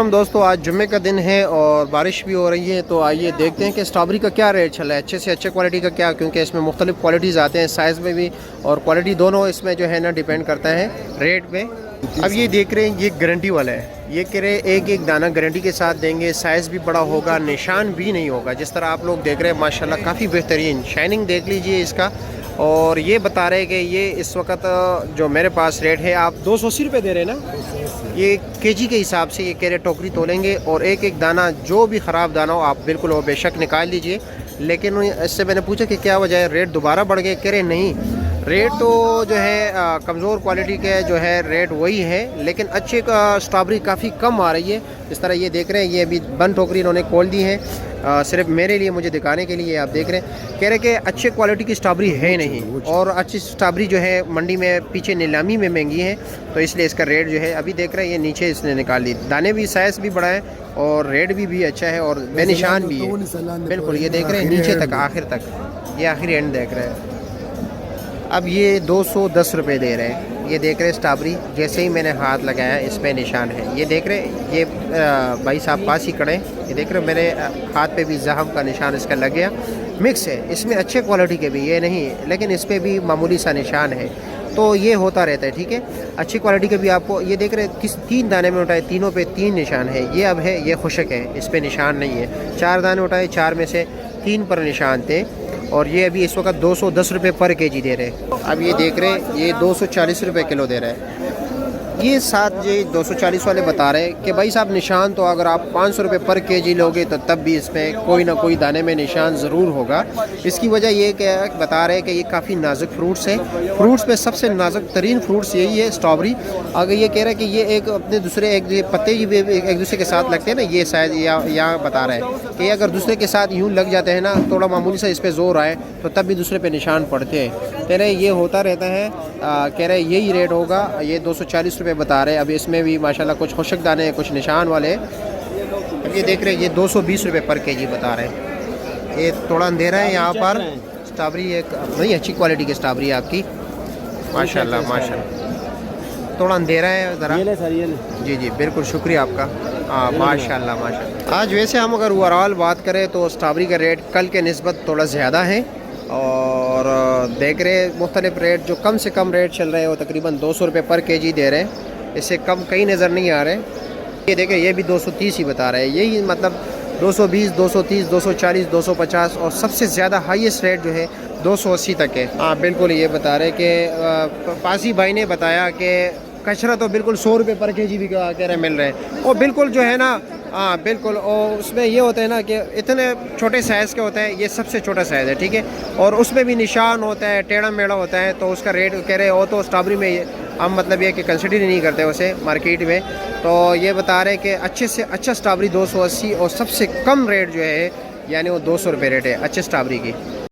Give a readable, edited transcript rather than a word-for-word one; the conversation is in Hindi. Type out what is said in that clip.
हम दोस्तों आज जुम्मे का दिन है और बारिश भी हो रही है, तो आइए देखते हैं कि स्ट्रॉबेरी का क्या रेट चला है। अच्छे से अच्छे क्वालिटी का क्या, क्योंकि इसमें मुख्तलिफ क्वालिटीज़ आते हैं, साइज़ में भी और क्वालिटी दोनों इसमें जो है ना डिपेंड करता है रेट पे। अब ये देख रहे हैं, ये गारंटी वाला है, ये कह रहे एक एक दाना गारंटी के साथ देंगे, साइज़ भी बड़ा होगा, निशान भी नहीं होगा। जिस तरह आप लोग देख रहे हैं माशाल्लाह काफ़ी बेहतरीन शाइनिंग देख लीजिए इसका। और ये बता रहे हैं कि ये इस वक्त जो मेरे पास रेट है, आप 280 रुपये दे रहे हैं ना, ये केजी के हिसाब से ये कह रहे टोकरी तोलेंगे और एक एक दाना जो भी ख़राब दाना हो आप बिल्कुल वो बेशक निकाल लीजिए। लेकिन इससे मैंने पूछा कि क्या वजह है, रेट दोबारा बढ़ गए? कह रहे नहीं, रेट तो जो है कमज़ोर क्वालिटी के जो है रेट वही है, लेकिन अच्छे का स्ट्रॉबेरी काफ़ी कम आ रही है। इस तरह ये देख रहे हैं, ये अभी बंद टोकरी इन्होंने खोल दी है सिर्फ मेरे लिए, मुझे दिखाने के लिए। आप देख रहे हैं, कह रहे कि अच्छे क्वालिटी की स्ट्रॉबेरी है नहीं, और अच्छी स्ट्रॉबेरी जो है मंडी में पीछे नीलामी में महंगी है, तो इसलिए इसका रेट जो है अभी देख रहे हैं ये नीचे इसने निकाल दी। दाने भी साइज़ भी बड़ा है और रेट भी अच्छा है और बेनिशान भी है बिल्कुल। ये देख रहे हैं नीचे तक, आखिर तक, ये आखिरी एंड देख रहे हैं। अब ये 210 रुपये दे रहे हैं। ये देख रहे हैं स्ट्रॉबेरी, जैसे ही मैंने हाथ लगाया इस पर निशान है। ये देख रहे हैं, ये भाई साहब पास ही खड़े, ये देख रहे हैं मेरे हाथ पे भी जख्म का निशान इसका लग गया। मिक्स है, इसमें अच्छे क्वालिटी के भी ये नहीं, लेकिन इस पर भी मामूली सा निशान है, तो ये होता रहता है। ठीक है, अच्छी क्वालिटी के भी आपको ये देख रहे हैं किस 3 दाने में उठाए, तीनों पे 3 निशान है। ये अब है, ये खुशक है, इस पर निशान नहीं है। 4 दाने उठाए, 4 में से 3 पर निशान थे, और ये अभी इस वक्त 210 रुपये पर केजी दे रहे हैं। अब ये देख रहे हैं, ये 240 रुपये किलो दे रहे हैं। ये साथ ये 240 वाले बता रहे हैं कि भाई साहब निशान तो अगर आप 500 रुपये पर केजी लोगे तो तब भी इसमें कोई ना कोई दाने में निशान ज़रूर होगा। इसकी वजह ये क्या बता रहे हैं कि ये काफ़ी नाजुक फ्रूट्स हैं, फ्रूट्स में सबसे नाजुक तरीन फ्रूट्स यही है स्ट्रॉबेरी। अगर ये कह रहे हैं कि ये एक अपने दूसरे एक पत्ते भी एक दूसरे के साथ लगते हैं ना, ये शायद यहाँ बता रहे हैं कि अगर दूसरे के साथ यूँ लग जाते हैं ना, थोड़ा मामूली सा इस पर जोर आए तो तब भी दूसरे पे निशान पड़ते हैं। कह रहे ये होता रहता है, कह रहे यही रेट होगा। ये 240 रुपये बता रहे हैं। अब इसमें भी माशाल्लाह कुछ खुशक दाने हैं, कुछ निशान वाले। अब ये देख रहे हैं, ये 220 रुपये पर केजी बता रहे हैं। ये थोड़ा अंधेरा है यहाँ पर। स्ट्रॉबेरी एक नहीं अच्छी क्वालिटी की स्ट्रॉबेरी आपकी, माशाल्लाह माशाल्लाह। थोड़ा अंधेरा है ज़रा, जी जी बिल्कुल, शुक्रिया आपका। हाँ माशाल्लाह माशाल्लाह। आज वैसे हम अगर ओवरऑल बात करें तो स्ट्रॉबेरी का रेट कल के निस्बत थोड़ा ज़्यादा है, और देख रहे मुख्तलिफ रेट जो कम से कम रेट चल रहे हैं वो तकरीबन 200 रुपये पर केजी दे रहे हैं, इससे कम कहीं नज़र नहीं आ रहे। ये देखें, ये भी 230 ही बता रहे हैं, यही मतलब 220, 230, 240, 250, और सबसे ज़्यादा हाईएस्ट रेट जो है 280 तक है। हाँ बिल्कुल, ये बता रहे कि पासी भाई ने बताया कि कचरा तो बिल्कुल 100 रुपये पर केजी भी कह रहे मिल रहे हैं, और बिल्कुल जो है ना, हाँ बिल्कुल। और उसमें ये होता है ना कि इतने छोटे साइज़ के होता है, ये सबसे छोटा साइज़ है, ठीक है, और उसमें भी निशान होता है, टेढ़ा मेढ़ा होता है, तो उसका रेट कह रहे हो तो स्ट्रॉबेरी में हम मतलब ये कि कंसिडर ही नहीं करते उसे मार्केट में। तो ये बता रहे हैं कि अच्छे से अच्छा स्ट्रॉबेरी 280, और सबसे कम रेट जो है यानी वो 200 रुपये रेट है अच्छे स्ट्रॉबेरी की।